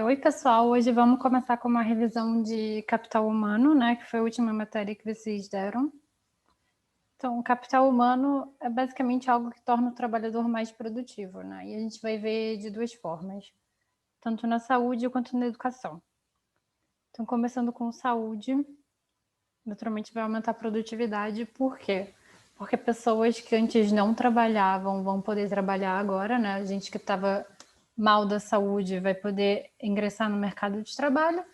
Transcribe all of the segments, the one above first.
Oi, pessoal. Hoje vamos começar com uma revisão de capital humano, né? Que foi a última matéria que vocês deram. Então, o capital humano é basicamente algo que torna o trabalhador mais produtivo, né? E a gente vai ver de duas formas, tanto na saúde quanto na educação. Então, começando com saúde, naturalmente vai aumentar a produtividade. Por quê? Porque pessoas que antes não trabalhavam vão poder trabalhar agora, né? A gente que estava mal da saúde vai poder ingressar no mercado de trabalho.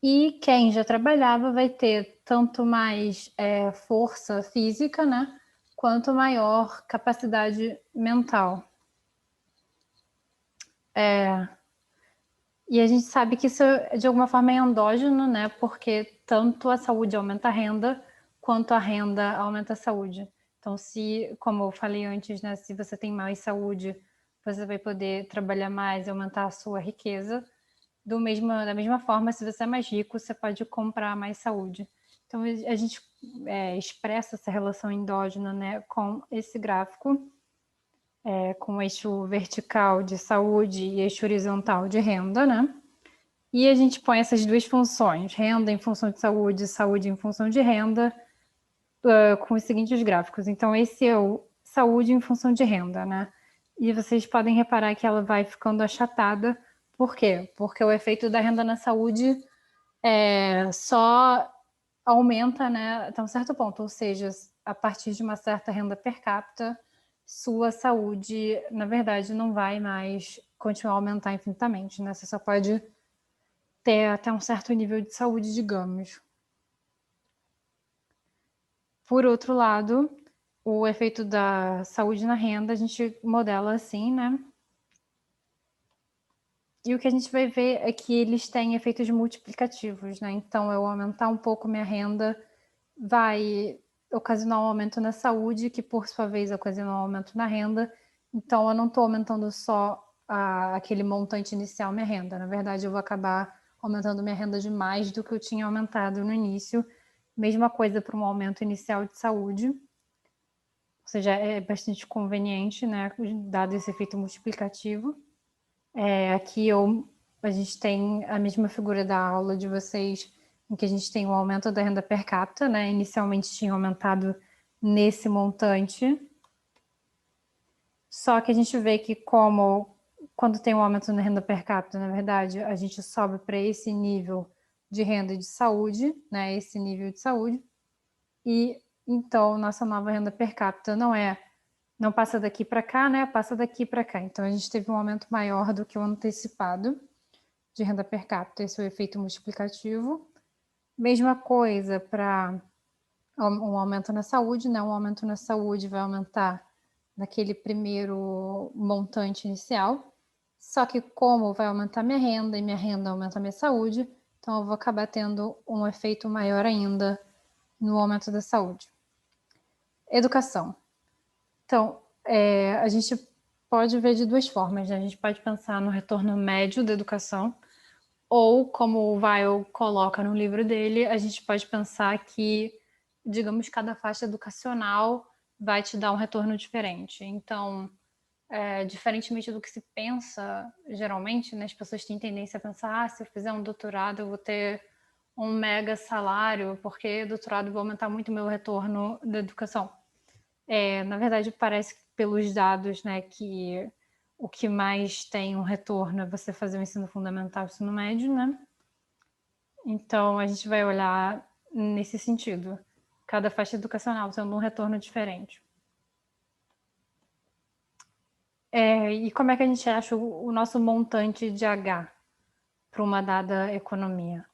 E quem já trabalhava vai ter tanto mais força física, né, quanto maior capacidade mental. E a gente sabe que isso, de alguma forma, é endógeno, né, porque tanto a saúde aumenta a renda, quanto a renda aumenta a saúde. Então, se, como eu falei antes, né, se você tem mais saúde, você vai poder trabalhar mais e aumentar a sua riqueza. Da mesma forma, se você é mais rico, você pode comprar mais saúde. Então, a gente expressa essa relação endógena, né, com esse gráfico, com o eixo vertical de saúde e eixo horizontal de renda, né? E a gente põe essas duas funções, renda em função de saúde, saúde em função de renda, com os seguintes gráficos. Então, esse é o saúde em função de renda, né? E vocês podem reparar que ela vai ficando achatada. Por quê? Porque o efeito da renda na saúde só aumenta, né, até um certo ponto, ou seja, a partir de uma certa renda per capita, sua saúde, na verdade, não vai mais continuar a aumentar infinitamente, né? Você só pode ter até um certo nível de saúde, digamos. Por outro lado, o efeito da saúde na renda, a gente modela assim, né? E o que a gente vai ver é que eles têm efeitos multiplicativos, né? Então, eu aumentar um pouco minha renda vai ocasionar um aumento na saúde, que por sua vez ocasiona um aumento na renda. Então, eu não estou aumentando só aquele montante inicial, minha renda. Na verdade, eu vou acabar aumentando minha renda de mais do que eu tinha aumentado no início. Mesma coisa para um aumento inicial de saúde. Ou seja, é bastante conveniente, né? Dado esse efeito multiplicativo. Aqui a gente tem a mesma figura da aula de vocês, em que a gente tem o aumento da renda per capita, né? Inicialmente tinha aumentado nesse montante, só que a gente vê que quando tem um aumento na renda per capita, na verdade, a gente sobe para esse nível de renda de saúde, né? Esse nível de saúde, e então nossa nova renda per capita não passa daqui para cá, né? Passa daqui para cá. Então a gente teve um aumento maior do que o antecipado de renda per capita, esse é o efeito multiplicativo. Mesma coisa para um aumento na saúde, né? Um aumento na saúde vai aumentar naquele primeiro montante inicial, só que como vai aumentar minha renda e minha renda aumenta a minha saúde, então eu vou acabar tendo um efeito maior ainda no aumento da saúde. Educação. Então, a gente pode ver de duas formas, né? A gente pode pensar no retorno médio da educação, ou, como o Weil coloca no livro dele, a gente pode pensar que, digamos, cada faixa educacional vai te dar um retorno diferente. Então, diferentemente do que se pensa, geralmente, né, as pessoas têm tendência a pensar, se eu fizer um doutorado, eu vou ter um mega salário, porque doutorado vai aumentar muito o meu retorno da educação. Na verdade, parece que pelos dados, né, que o que mais tem um retorno é você fazer o ensino fundamental e o ensino médio, né? Então, a gente vai olhar nesse sentido, cada faixa educacional tendo um retorno diferente. E como é que a gente acha o nosso montante de H para uma dada economia?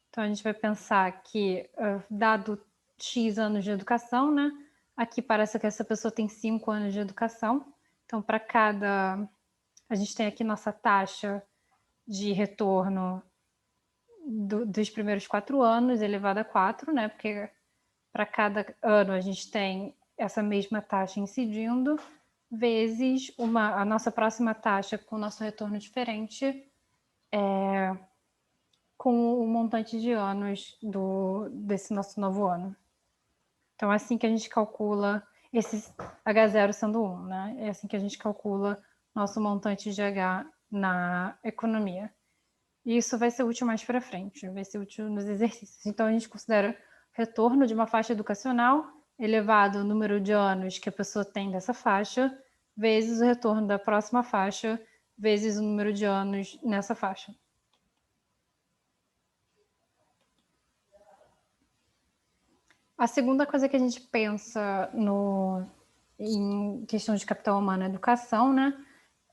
Então, a gente vai pensar que, dado X anos de educação, né? Aqui parece que essa pessoa tem 5 anos de educação. Então, para cada... A gente tem aqui nossa taxa de retorno dos primeiros 4 anos, elevada a 4, né? Porque para cada ano a gente tem essa mesma taxa incidindo, vezes a nossa próxima taxa com o nosso retorno diferente, com o montante de anos desse nosso novo ano. Então, é assim que a gente calcula, esse H0 sendo 1, né? É assim que a gente calcula nosso montante de H na economia. E isso vai ser útil mais para frente, vai ser útil nos exercícios. Então, a gente considera retorno de uma faixa educacional elevado ao número de anos que a pessoa tem dessa faixa, vezes o retorno da próxima faixa, vezes o número de anos nessa faixa. A segunda coisa que a gente pensa em questão de capital humano e educação, né,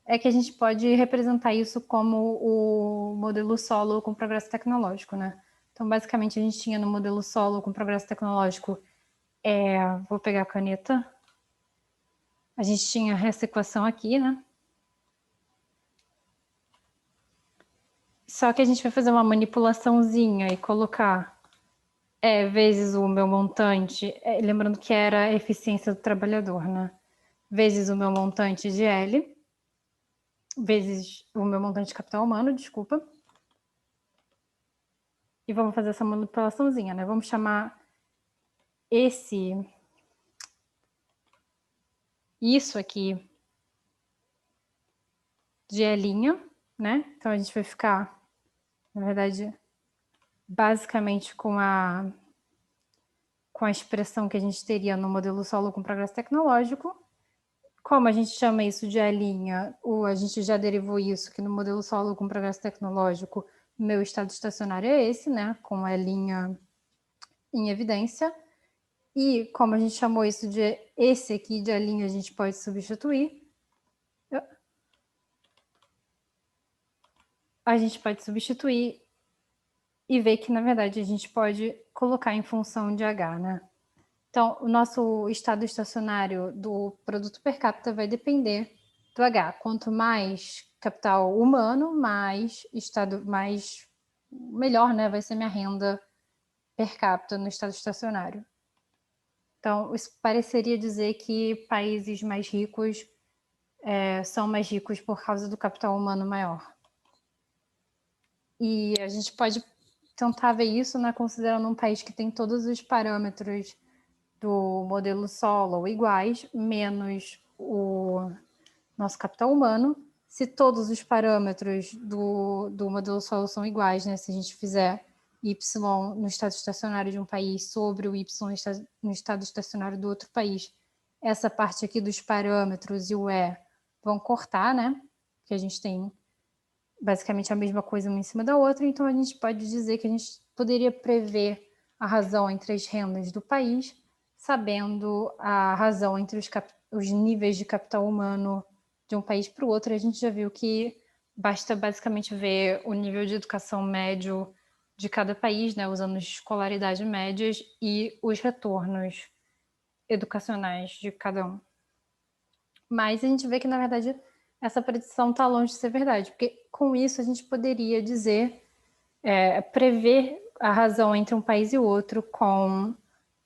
é que a gente pode representar isso como o modelo solo com progresso tecnológico, né? Então, basicamente, a gente tinha no modelo solo com progresso tecnológico, vou pegar a caneta, a gente tinha essa equação aqui, né? Só que a gente vai fazer uma manipulaçãozinha e colocar vezes o meu montante, lembrando que era a eficiência do trabalhador, né? Vezes o meu montante de L, vezes o meu montante de capital humano, desculpa. E vamos fazer essa manipulaçãozinha, né? Vamos chamar isso aqui de L', né? Então a gente vai ficar, na verdade, basicamente com a expressão que a gente teria no modelo solo com progresso tecnológico. Como a gente chama isso de L', a gente já derivou isso, que no modelo solo com progresso tecnológico, meu estado estacionário é esse, né? Com L' em evidência. E como a gente chamou isso de esse aqui de L', a gente pode substituir. A gente pode substituir e ver que, na verdade, a gente pode colocar em função de H, né? Então, o nosso estado estacionário do produto per capita vai depender do H. Quanto mais capital humano, melhor, né, vai ser minha renda per capita no estado estacionário. Então, isso pareceria dizer que países mais ricos são mais ricos por causa do capital humano maior. E a gente pode tentar ver isso, né, considerando um país que tem todos os parâmetros do modelo solo iguais, menos o nosso capital humano. Se todos os parâmetros do modelo solo são iguais, né, se a gente fizer y no estado estacionário de um país sobre o y no estado estacionário do outro país, essa parte aqui dos parâmetros e o vão cortar, né, que a gente tem basicamente a mesma coisa uma em cima da outra, então a gente pode dizer que a gente poderia prever a razão entre as rendas do país, sabendo a razão entre os níveis de capital humano de um país para o outro. A gente já viu que basta basicamente ver o nível de educação médio de cada país, né, os anos de escolaridade médias e os retornos educacionais de cada um. Mas a gente vê que, na verdade, essa predição está longe de ser verdade, porque com isso a gente poderia dizer, prever a razão entre um país e outro com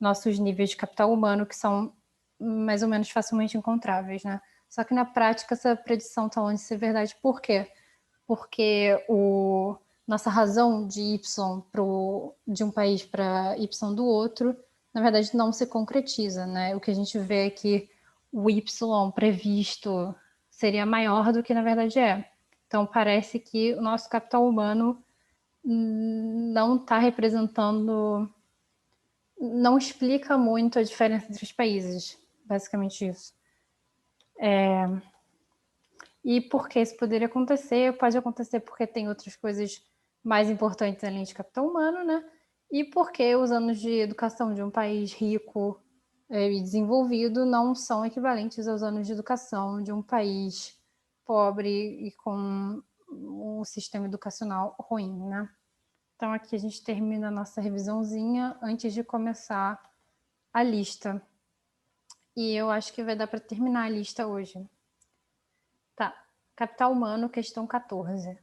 nossos níveis de capital humano, que são mais ou menos facilmente encontráveis, né? Só que na prática essa predição está longe de ser verdade. Por quê? Porque nossa razão de Y de um país para Y do outro, na verdade, não se concretiza, né? O que a gente vê é que o Y previsto seria maior do que na verdade é. Então, parece que o nosso capital humano não está representando, não explica muito a diferença entre os países, basicamente isso. E por que isso poderia acontecer? Pode acontecer porque tem outras coisas mais importantes além de capital humano, né? E porque os anos de educação de um país rico e desenvolvido não são equivalentes aos anos de educação de um país pobre e com um sistema educacional ruim, né? Então aqui a gente termina a nossa revisãozinha antes de começar a lista. E eu acho que vai dar para terminar a lista hoje. Tá. Capital humano, questão 14.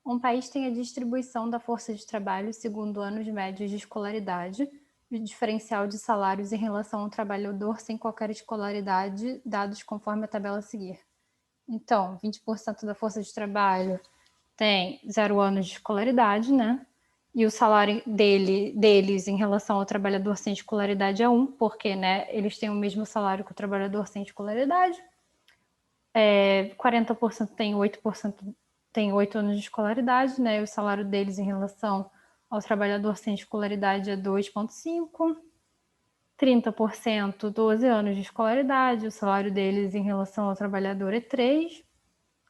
Um país tem a distribuição da força de trabalho segundo anos médios de escolaridade e o diferencial de salários em relação ao trabalhador sem qualquer escolaridade, dados conforme a tabela a seguir. Então, 20% da força de trabalho tem 0 anos de escolaridade, né? E o salário deles em relação ao trabalhador sem escolaridade é 1, porque, né, eles têm o mesmo salário que o trabalhador sem escolaridade. 40% tem 8% têm 8 anos de escolaridade, né? E o salário deles em relação ao trabalhador sem escolaridade é 2,5. 30%, 12 anos de escolaridade, o salário deles em relação ao trabalhador é 3.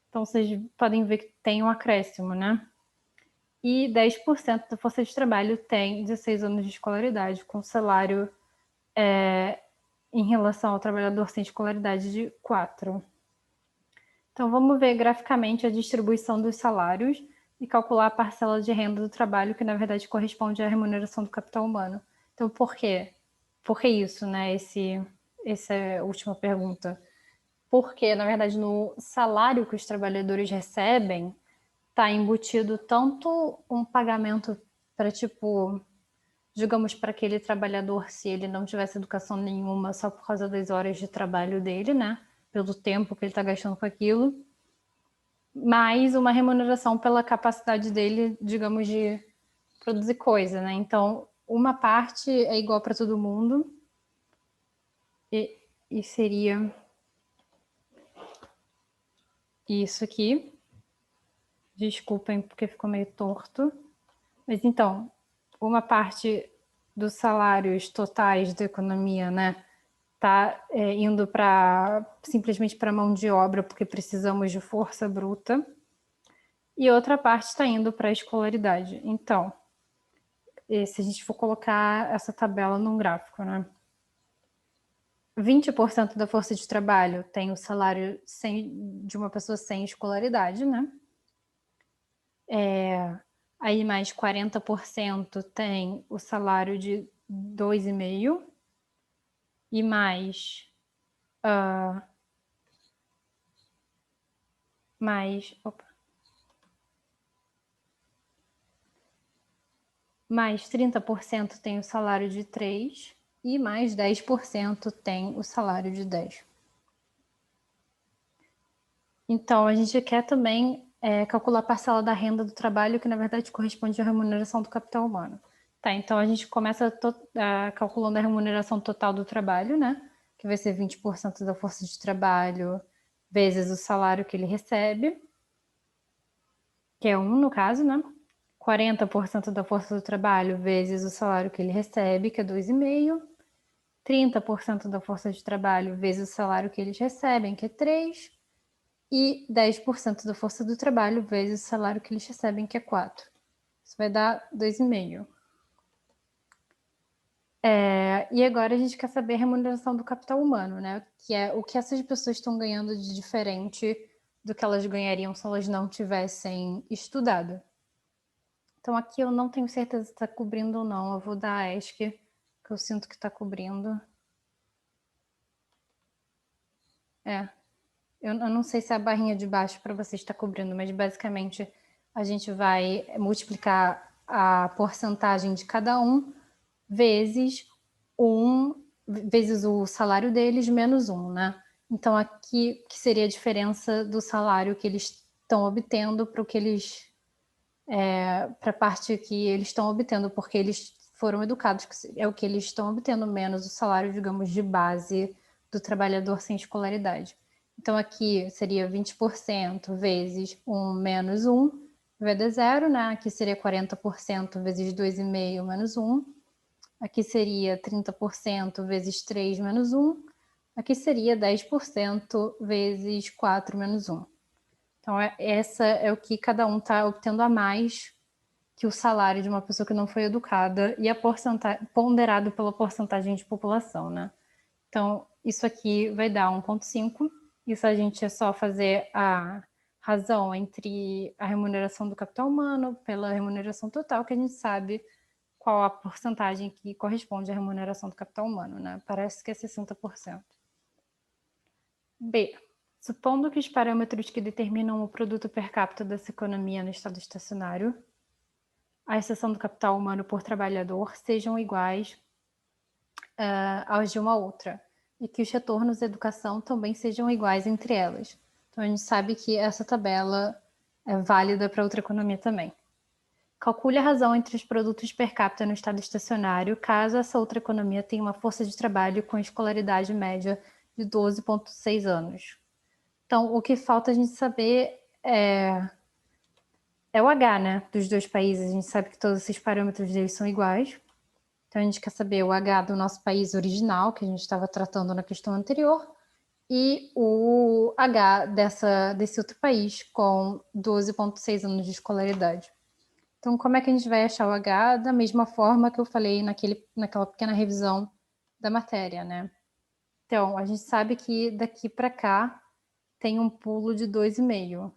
Então, vocês podem ver que tem um acréscimo, né? E 10% da força de trabalho tem 16 anos de escolaridade, com salário em relação ao trabalhador sem escolaridade de 4. Então, vamos ver graficamente a distribuição dos salários e calcular a parcela de renda do trabalho, que na verdade corresponde à remuneração do capital humano. Então, por quê? Por que isso, né? Essa é a última pergunta. Porque, na verdade, no salário que os trabalhadores recebem, está embutido tanto um pagamento para, tipo, digamos, para aquele trabalhador, se ele não tivesse educação nenhuma só por causa das horas de trabalho dele, né? Pelo tempo que ele está gastando com aquilo, mais uma remuneração pela capacidade dele, digamos, de produzir coisa, né? Então, uma parte é igual para todo mundo e seria isso aqui. Desculpem porque ficou meio torto. Mas então, uma parte dos salários totais da economia, né, tá indo para simplesmente para mão de obra porque precisamos de força bruta, e outra parte está indo para a escolaridade. Então, se a gente for colocar essa tabela num gráfico, né, 20% da força de trabalho tem o salário de uma pessoa sem escolaridade, né? Aí mais 40% tem o salário de 2,5 e mais mais 30% tem o salário de 3 e mais 10% tem o salário de 10. Então, a gente quer também calcular a parcela da renda do trabalho, que na verdade corresponde à remuneração do capital humano. Tá, então a gente começa calculando a remuneração total do trabalho, né? Que vai ser 20% da força de trabalho vezes o salário que ele recebe, que é 1 no caso, né? 40% da força do trabalho vezes o salário que ele recebe, que é 2,5. 30% da força de trabalho vezes o salário que eles recebem, que é 3. E 10% da força do trabalho vezes o salário que eles recebem, que é 4. Isso vai dar 2,5. E agora a gente quer saber a remuneração do capital humano, né? Que é o que essas pessoas estão ganhando de diferente do que elas ganhariam se elas não tivessem estudado. Então aqui eu não tenho certeza se está cobrindo ou não. Eu vou dar a ESC, que eu sinto que está cobrindo. Eu não sei se a barrinha de baixo para você está cobrindo, mas basicamente a gente vai multiplicar a porcentagem de cada um vezes vezes o salário deles menos 1, né? Então aqui que seria a diferença do salário que eles estão obtendo para o que eles para a parte que eles estão obtendo, porque eles foram educados, que é o que eles estão obtendo menos o salário, digamos, de base do trabalhador sem escolaridade. Então aqui seria 20% vezes 1 menos 1, vai dar 0, né? Aqui seria 40% vezes 2,5 menos 1. Aqui seria 30% vezes 3 menos 1. Aqui seria 10% vezes 4 menos 1. Então, essa é o que cada um está obtendo a mais que o salário de uma pessoa que não foi educada e ponderado pela porcentagem de população, né? Então, isso aqui vai dar 1,5. Isso a gente é só fazer a razão entre a remuneração do capital humano pela remuneração total, que a gente sabe qual a porcentagem que corresponde à remuneração do capital humano, né? Parece que é 60%. B. Supondo que os parâmetros que determinam o produto per capita dessa economia no estado estacionário, à exceção do capital humano por trabalhador, sejam iguais aos de uma outra, e que os retornos à educação também sejam iguais entre elas. Então, a gente sabe que essa tabela é válida para outra economia também. Calcule a razão entre os produtos per capita no estado estacionário, caso essa outra economia tenha uma força de trabalho com escolaridade média de 12,6 anos. Então, o que falta a gente saber é é o H, né, dos dois países. A gente sabe que todos esses parâmetros deles são iguais. Então, a gente quer saber o H do nosso país original, que a gente estava tratando na questão anterior, e o H desse outro país com 12,6 anos de escolaridade. Então, como é que a gente vai achar o H? Da mesma forma que eu falei naquela pequena revisão da matéria, né? Então, a gente sabe que daqui para cá tem um pulo de 2,5.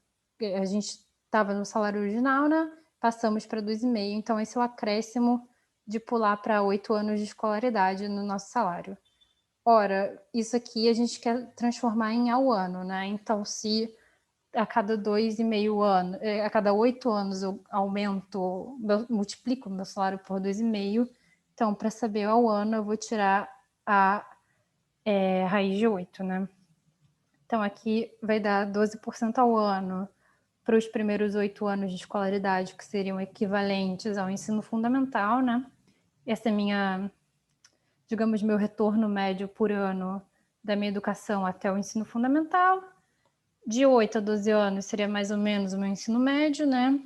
A gente estava no salário original, né? Passamos para 2,5. Então, esse é o acréscimo de pular para 8 anos de escolaridade no nosso salário. Ora, isso aqui a gente quer transformar em ao ano, né? Então, se a cada 2,5 anos, a cada 8 anos eu aumento, multiplico o meu salário por 2,5, então, para saber ao ano, eu vou tirar a raiz de 8, né? Então, aqui vai dar 12% ao ano para os primeiros 8 anos de escolaridade, que seriam equivalentes ao ensino fundamental, né? Essa é digamos, meu retorno médio por ano da minha educação até o ensino fundamental. De 8 a 12 anos seria mais ou menos o meu ensino médio, né?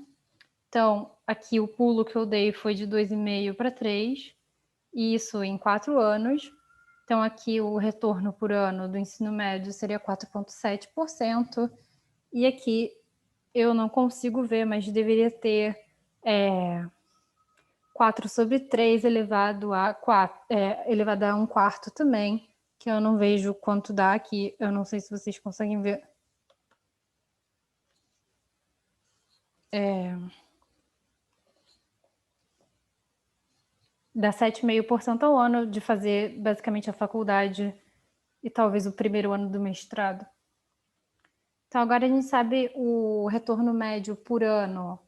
Então, aqui o pulo que eu dei foi de 2,5 para 3, e isso em 4 anos. Então, aqui o retorno por ano do ensino médio seria 4,7%. E aqui eu não consigo ver, mas deveria ter 4 sobre 3 elevado a 1 quarto também, que eu não vejo quanto dá aqui. Eu não sei se vocês conseguem ver. Dá 7,5% ao ano de fazer basicamente a faculdade e talvez o primeiro ano do mestrado. Então, agora a gente sabe o retorno médio por ano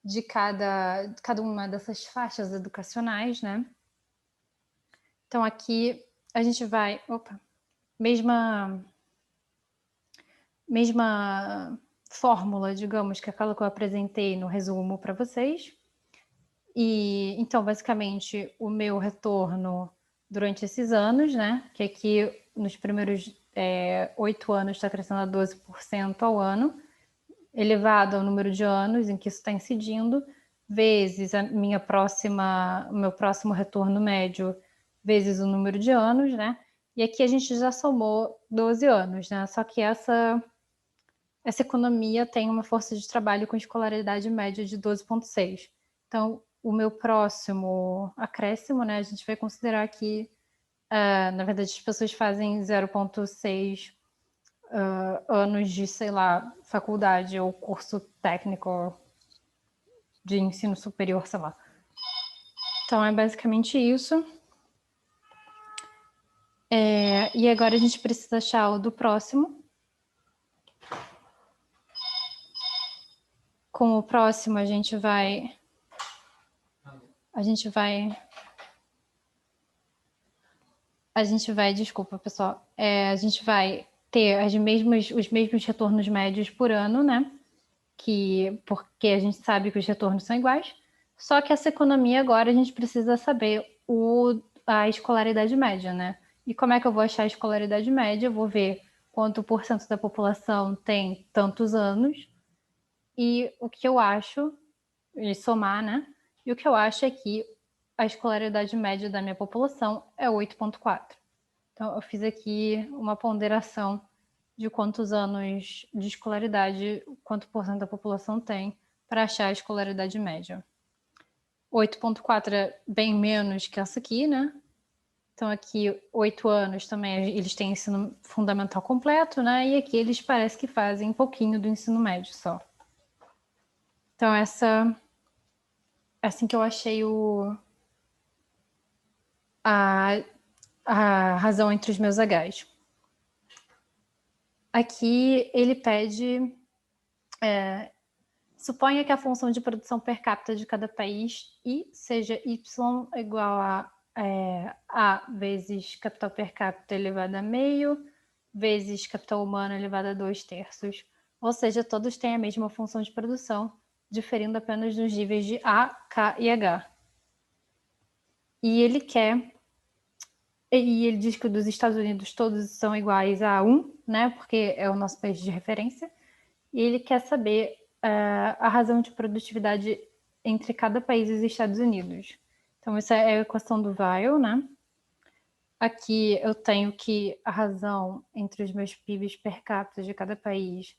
de cada uma dessas faixas educacionais, né? Então, aqui a gente vai... mesma fórmula, digamos, que aquela que eu apresentei no resumo para vocês. E, então, basicamente, o meu retorno durante esses anos, né? Que aqui nos primeiros 8 anos está crescendo a 12% ao ano, elevado ao número de anos em que isso está incidindo, vezes o meu próximo retorno médio, vezes o número de anos, né? E aqui a gente já somou 12 anos, né? Só que essa economia tem uma força de trabalho com escolaridade média de 12,6. Então, o meu próximo acréscimo, né? A gente vai considerar que, na verdade, as pessoas fazem 0,6 anos de, sei lá, faculdade ou curso técnico de ensino superior, sei lá. Então, é basicamente isso. E agora a gente precisa achar o do próximo. Com o próximo, a gente vai... desculpa, pessoal. A gente vai ter os mesmos retornos médios por ano, né? Porque a gente sabe que os retornos são iguais. Só que essa economia agora a gente precisa saber a escolaridade média, né? E como é que eu vou achar a escolaridade média? Eu vou ver quanto por cento da população tem tantos anos. E o que eu acho, e somar, né? E o que eu acho é que a escolaridade média da minha população é 8,4. Então, eu fiz aqui uma ponderação de quantos anos de escolaridade, quanto por cento da população tem, para achar a escolaridade média. 8,4 é bem menos que essa aqui, né? Então, aqui, 8 anos também, eles têm ensino fundamental completo, né? E aqui eles parecem que fazem um pouquinho do ensino médio só. Então, é assim que eu achei a razão entre os meus Hs. Aqui ele pede... suponha que a função de produção per capita de cada país I seja Y igual a vezes capital per capita elevado a meio, vezes capital humano elevado a 2/3. Ou seja, todos têm a mesma função de produção, diferindo apenas nos níveis de A, K e H. E ele diz que dos Estados Unidos todos são iguais a 1, né? Porque é o nosso país de referência. E ele quer saber a razão de produtividade entre cada país e os Estados Unidos. Então, essa é a equação do Weil, né? Aqui eu tenho que a razão entre os meus PIBs per capita de cada país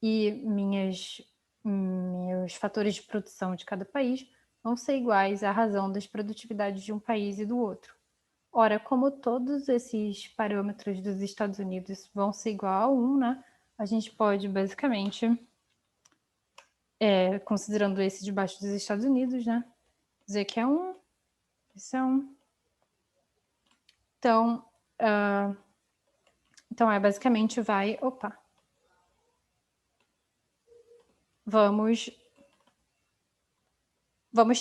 e meus fatores de produção de cada país vão ser iguais à razão das produtividades de um país e do outro. Ora, como todos esses parâmetros dos Estados Unidos vão ser igual a 1, né? A gente pode basicamente, considerando esse debaixo dos Estados Unidos, né? Dizer que é 1, isso é 1. Então, basicamente vai... Opa! Vamos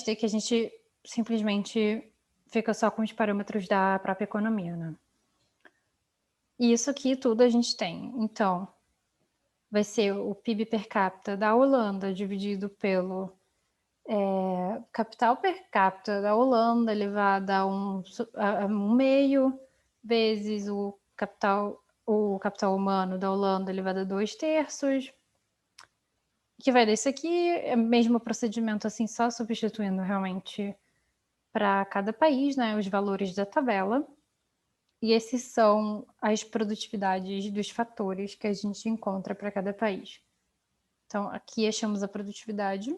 ter que a gente simplesmente fica só com os parâmetros da própria economia, né? E isso aqui tudo a gente tem. Então, vai ser o PIB per capita da Holanda dividido pelo capital per capita da Holanda elevado a um meio, vezes o capital humano da Holanda elevado a 2/3, que vai desse aqui, é o mesmo procedimento assim, só substituindo realmente para cada país, né, os valores da tabela. E esses são as produtividades dos fatores que a gente encontra para cada país. Então, aqui achamos a produtividade.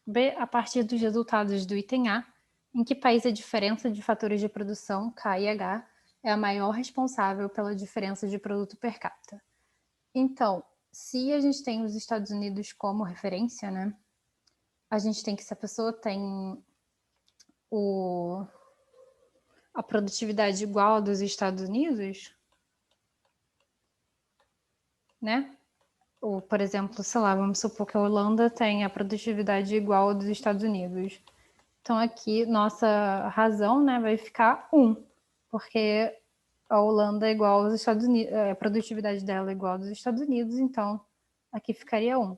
B, a partir dos resultados do item A, em que país a diferença de fatores de produção, K e H, é a maior responsável pela diferença de produto per capita. Então, se a gente tem os Estados Unidos como referência, né, a gente tem que, se a pessoa tem a produtividade igual a dos Estados Unidos, né? Ou, por exemplo, sei lá, vamos supor que a Holanda tem a produtividade igual a dos Estados Unidos. Então aqui nossa razão, né, vai ficar 1, porque a Holanda é igual aos Estados Unidos, a produtividade dela é igual aos Estados Unidos, então aqui ficaria 1.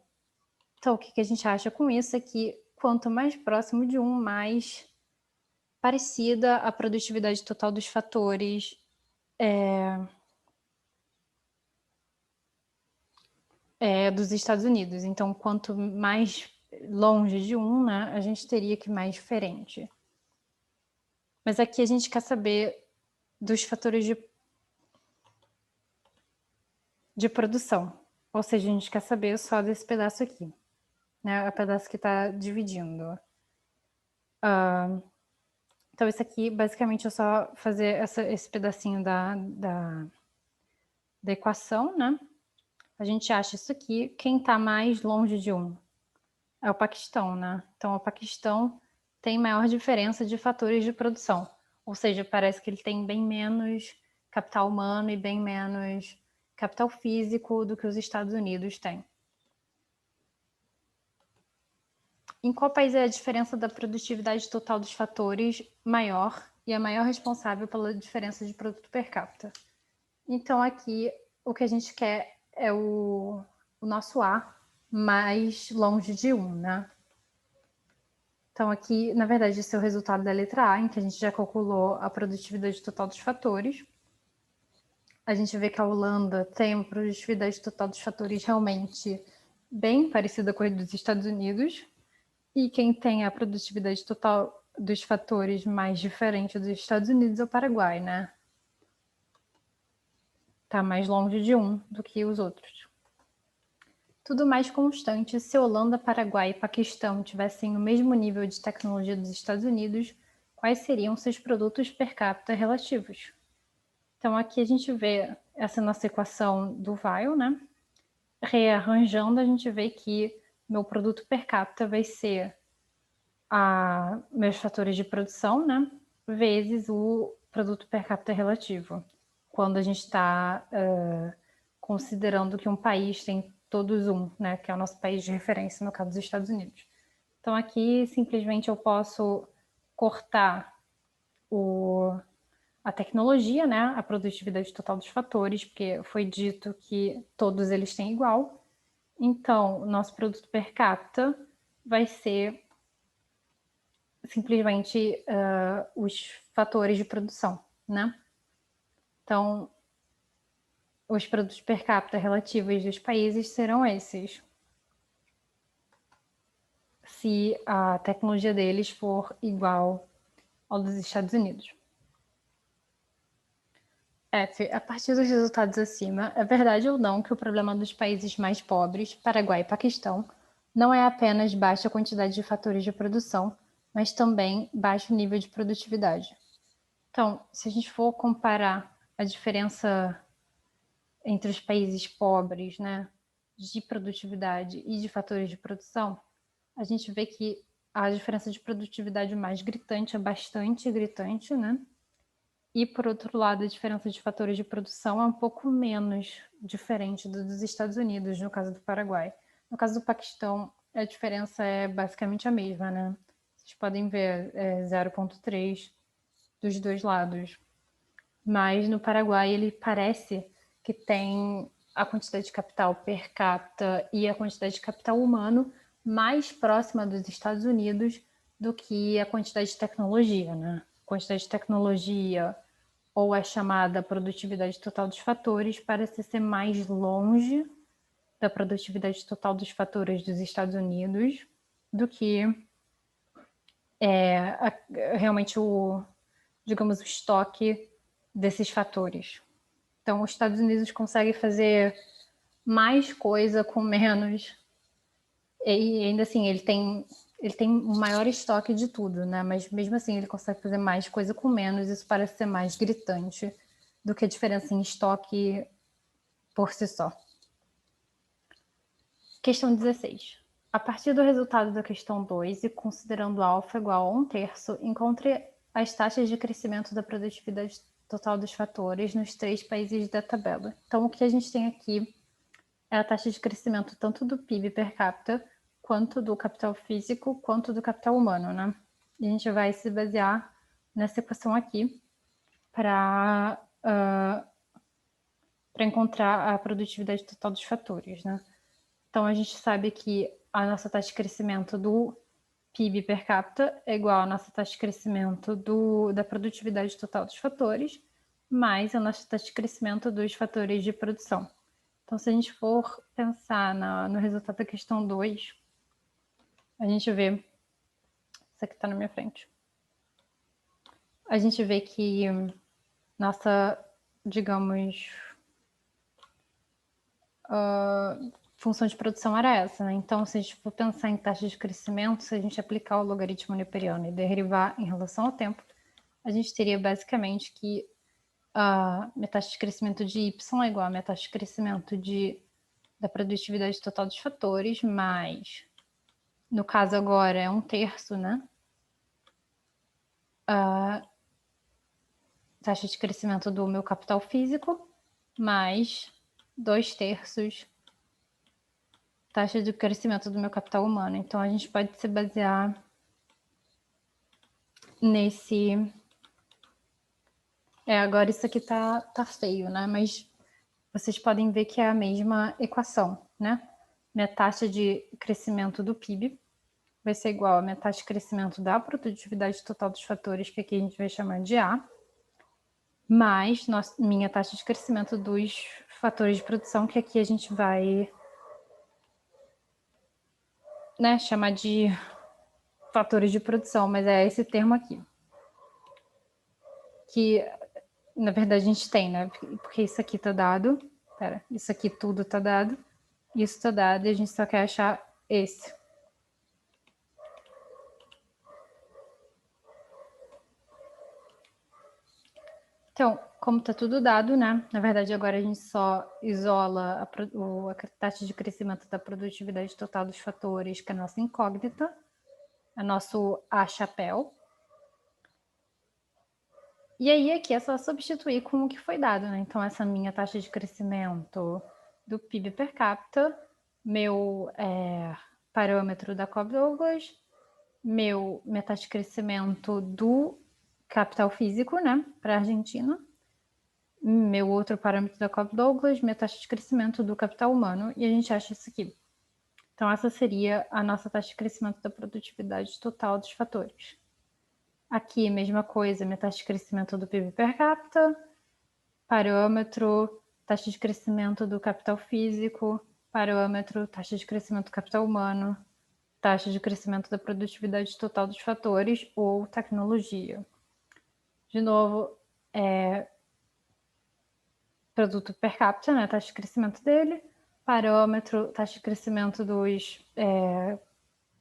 Então o que a gente acha com isso é que quanto mais próximo de 1, mais parecida a produtividade total dos fatores dos Estados Unidos. Então, quanto mais longe de 1, né, a gente teria que mais diferente. Mas aqui a gente quer saber dos fatores de produção. Ou seja, a gente quer saber só desse pedaço aqui, né? O pedaço que está dividindo. Então, isso aqui, basicamente, é só fazer esse pedacinho da equação, né? A gente acha isso aqui. Quem está mais longe de 1 é o Paquistão, né? Então, o Paquistão tem maior diferença de fatores de produção. Ou seja, parece que ele tem bem menos capital humano e bem menos capital físico do que os Estados Unidos têm. Em qual país é a diferença da produtividade total dos fatores maior e a maior responsável pela diferença de produto per capita? Então, aqui, o que a gente quer é o nosso A mais longe de 1, né? Então, aqui, na verdade, esse é o resultado da letra A, em que a gente já calculou a produtividade total dos fatores. A gente vê que a Holanda tem uma produtividade total dos fatores realmente bem parecida com a dos Estados Unidos. E quem tem a produtividade total dos fatores mais diferente dos Estados Unidos é o Paraguai, né? Tá mais longe de 1 do que os outros. Tudo mais constante, se Holanda, Paraguai e Paquistão tivessem o mesmo nível de tecnologia dos Estados Unidos, quais seriam seus produtos per capita relativos? Então aqui a gente vê essa nossa equação do Weil, né? Rearranjando, a gente vê que meu produto per capita vai ser meus fatores de produção, né? Vezes o produto per capita relativo. Quando a gente está considerando que um país tem todos um, né? Que é o nosso país de referência, no caso dos Estados Unidos. Então aqui simplesmente eu posso cortar a tecnologia, né, a produtividade total dos fatores, porque foi dito que todos eles têm igual. Então, o nosso produto per capita vai ser simplesmente os fatores de produção, né? Então, os produtos per capita relativos dos países serão esses. se a tecnologia deles for igual ao dos Estados Unidos. F. A partir dos resultados acima, é verdade ou não que o problema dos países mais pobres, Paraguai e Paquistão, não é apenas baixa quantidade de fatores de produção, mas também baixo nível de produtividade? Então, se a gente for comparar a diferença entre os países pobres, né, de produtividade e de fatores de produção, a gente vê que a diferença de produtividade mais gritante é bastante gritante, né? E, por outro lado, a diferença de fatores de produção é um pouco menos diferente dos Estados Unidos, no caso do Paraguai. No caso do Paquistão, a diferença é basicamente a mesma, né? Vocês podem ver, 0,3 dos dois lados. Mas no Paraguai ele parece que tem a quantidade de capital per capita e a quantidade de capital humano mais próxima dos Estados Unidos do que a quantidade de tecnologia, né? A quantidade de tecnologia ou a chamada produtividade total dos fatores parece ser mais longe da produtividade total dos fatores dos Estados Unidos do que realmente digamos, o estoque desses fatores. Então, os Estados Unidos conseguem fazer mais coisa com menos, e ainda assim ele tem o maior estoque de tudo, né? Mas mesmo assim ele consegue fazer mais coisa com menos. Isso parece ser mais gritante do que a diferença em estoque por si só. Questão 16. A partir do resultado da questão 2 e considerando alfa igual a 1/3, encontre as taxas de crescimento da produtividade total dos fatores nos 3 países da tabela. Então, o que a gente tem aqui é a taxa de crescimento tanto do PIB per capita, quanto do capital físico, quanto do capital humano, né? E a gente vai se basear nessa equação aqui para encontrar a produtividade total dos fatores, né? Então, a gente sabe que a nossa taxa de crescimento do PIB per capita é igual à nossa taxa de crescimento da produtividade total dos fatores, mais a nossa taxa de crescimento dos fatores de produção. Então, se a gente for pensar no resultado da questão 2, a gente vê... Isso aqui está na minha frente. A gente vê que nossa, digamos, função de produção era essa, né? Então, se a gente for pensar em taxa de crescimento, se a gente aplicar o logaritmo neperiano e derivar em relação ao tempo, a gente teria basicamente que a minha taxa de crescimento de y é igual à minha taxa de crescimento da produtividade total dos fatores, mais, no caso agora é 1/3, né? A taxa de crescimento do meu capital físico, mais 2/3 taxa de crescimento do meu capital humano. Então, a gente pode se basear nesse... agora isso aqui tá feio, né? Mas vocês podem ver que é a mesma equação, né? Minha taxa de crescimento do PIB vai ser igual a minha taxa de crescimento da produtividade total dos fatores, que aqui a gente vai chamar de A, mais minha taxa de crescimento dos fatores de produção, que aqui a gente vai, né, chamar de fatores de produção, mas é esse termo aqui. Que, na verdade, a gente tem, né? Porque isso aqui tá dado. Isso aqui tudo tá dado. Isso tá dado e a gente só quer achar esse. Então, como tá tudo dado, né? Na verdade, agora a gente só isola a taxa de crescimento da produtividade total dos fatores, que é a nossa incógnita, é nosso A-chapéu. E aí, aqui é só substituir com o que foi dado, né? Então, essa minha taxa de crescimento do PIB per capita, meu parâmetro da Cobb-Douglas, minha taxa de crescimento do capital físico, né, para a Argentina, meu outro parâmetro da Cobb-Douglas, minha taxa de crescimento do capital humano, e a gente acha isso aqui. Então, essa seria a nossa taxa de crescimento da produtividade total dos fatores. Aqui, mesma coisa, minha taxa de crescimento do PIB per capita, parâmetro, taxa de crescimento do capital físico, parâmetro, taxa de crescimento do capital humano, taxa de crescimento da produtividade total dos fatores ou tecnologia. De novo, produto per capita, né, taxa de crescimento dele, parâmetro, taxa de crescimento dos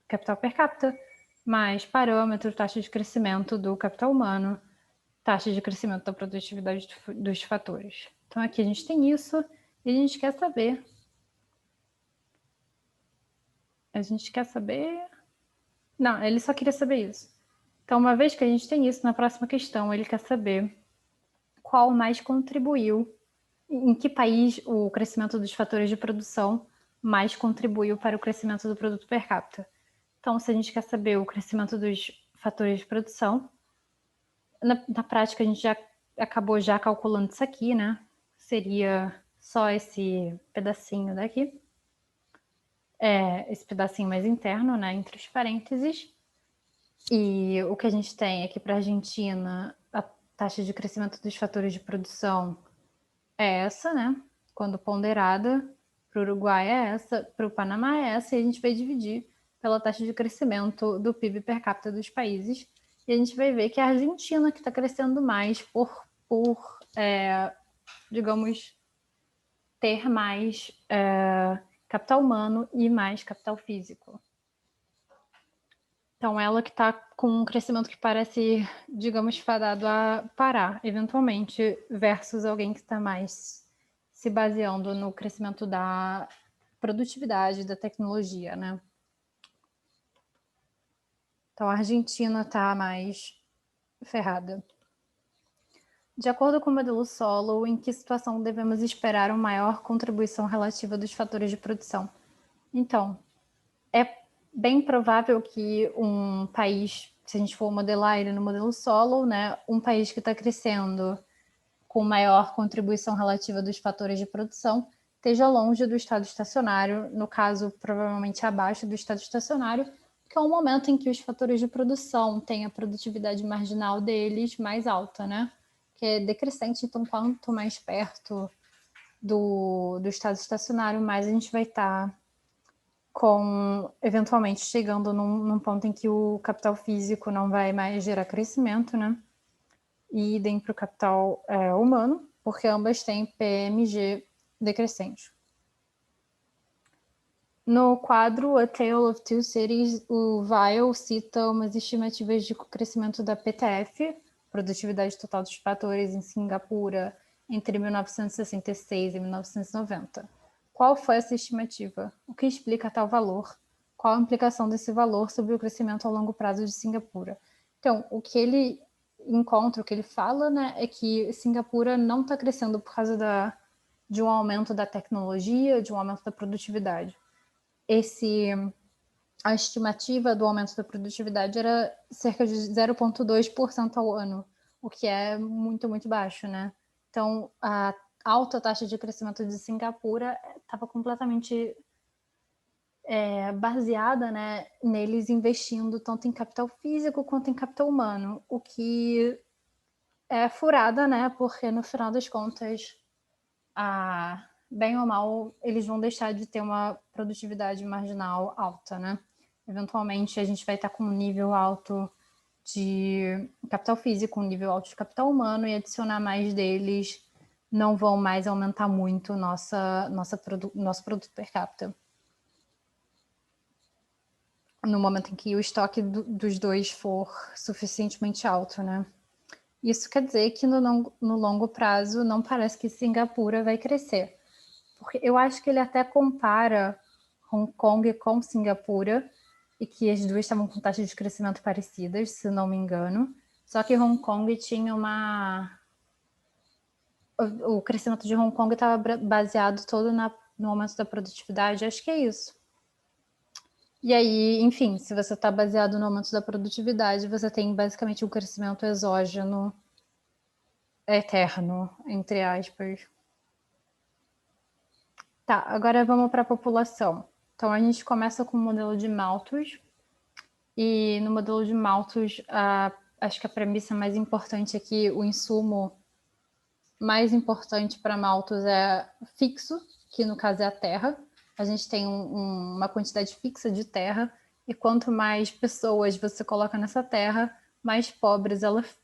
capital per capita, mais parâmetro, taxa de crescimento do capital humano, taxa de crescimento da produtividade dos fatores. Então aqui a gente tem isso e a gente quer saber. Não, ele só queria saber isso. Então, uma vez que a gente tem isso, na próxima questão ele quer saber qual mais contribuiu, em que país o crescimento dos fatores de produção mais contribuiu para o crescimento do produto per capita. Então, se a gente quer saber o crescimento dos fatores de produção, na prática a gente já acabou já calculando isso aqui, né? Seria só esse pedacinho daqui. Esse pedacinho mais interno, né? Entre os parênteses. E o que a gente tem aqui para a Argentina, a taxa de crescimento dos fatores de produção é essa, né? Quando ponderada. Para o Uruguai é essa, para o Panamá é essa, e a gente vai dividir pela taxa de crescimento do PIB per capita dos países. E a gente vai ver que é a Argentina que está crescendo mais por digamos, ter mais capital humano e mais capital físico. Então, ela que está com um crescimento que parece, digamos, fadado a parar, eventualmente, versus alguém que está mais se baseando no crescimento da produtividade, da tecnologia, né? Então, a Argentina está mais ferrada. De acordo com o modelo Solow, em que situação devemos esperar uma maior contribuição relativa dos fatores de produção? Então, é bem provável que um país, se a gente for modelar ele no modelo Solow, né, um país que está crescendo com maior contribuição relativa dos fatores de produção esteja longe do estado estacionário, no caso, provavelmente abaixo do estado estacionário, que é um momento em que os fatores de produção têm a produtividade marginal deles mais alta, né? Que é decrescente, então quanto mais perto do estado estacionário, mais a gente vai estar eventualmente chegando num ponto em que o capital físico não vai mais gerar crescimento, né? E idem para o capital humano, porque ambas têm PMG decrescente. No quadro A Tale of Two Cities, o Weil cita umas estimativas de crescimento da PTF, produtividade total dos fatores, em Singapura, entre 1966 e 1990. Qual foi essa estimativa? O que explica tal valor? Qual a implicação desse valor sobre o crescimento a longo prazo de Singapura? Então, o que ele encontra, o que ele fala, né, é que Singapura não está crescendo por causa de um aumento da tecnologia, de um aumento da produtividade. A estimativa do aumento da produtividade era cerca de 0,2% ao ano, o que é muito, muito baixo, né? Então, a alta taxa de crescimento de Singapura estava completamente baseada, né, neles investindo tanto em capital físico quanto em capital humano, o que é furada, né? Porque no final das contas, bem ou mal, eles vão deixar de ter uma produtividade marginal alta, né? Eventualmente, a gente vai estar com um nível alto de capital físico, um nível alto de capital humano, e adicionar mais deles não vão mais aumentar muito nosso produto per capita. No momento em que o estoque dos dois for suficientemente alto, né? Isso quer dizer que no longo prazo não parece que Singapura vai crescer. Porque eu acho que ele até compara Hong Kong com Singapura e que as duas estavam com taxas de crescimento parecidas, se não me engano. Só que Hong Kong tinha o crescimento de Hong Kong estava baseado todo no aumento da produtividade, acho que é isso. E aí, enfim, se você está baseado no aumento da produtividade, você tem basicamente um crescimento exógeno eterno, entre aspas. Tá, agora vamos para a população. Então, a gente começa com o modelo de Malthus. E no modelo de Malthus, acho que a premissa mais importante é que o insumo mais importante para Malthus é fixo, que no caso é a terra. A gente tem uma quantidade fixa de terra E quanto mais pessoas você coloca nessa terra, mais pobres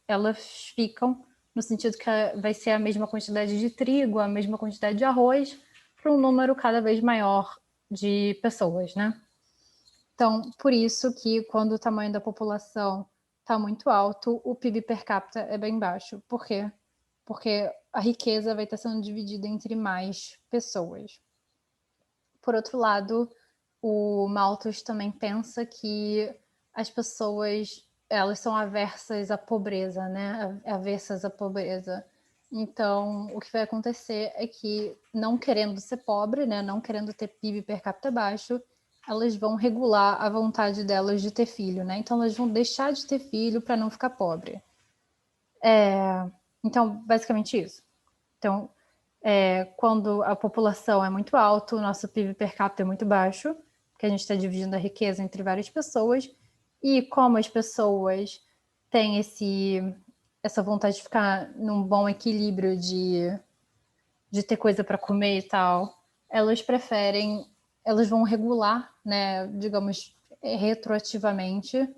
elas ficam, no sentido que vai ser a mesma quantidade de trigo, a mesma quantidade de arroz, para um número cada vez maior de pessoas, né? Então, por isso que quando o tamanho da população está muito alto, o PIB per capita é bem baixo. Por quê? Porque a riqueza vai estar sendo dividida entre mais pessoas. Por outro lado, o Malthus também pensa que as pessoas elas são aversas à pobreza, né? Aversas à pobreza. Então, o que vai acontecer é que, não querendo ser pobre, né? Não querendo ter PIB per capita baixo, elas vão regular a vontade delas de ter filho, né? Então, elas vão deixar de ter filho para não ficar pobre. Então, basicamente isso. Então, quando a população é muito alta, o nosso PIB per capita é muito baixo, porque a gente está dividindo a riqueza entre várias pessoas, e como as pessoas têm essa vontade de ficar num bom equilíbrio de ter coisa para comer e tal, elas vão regular, né, digamos, retroativamente,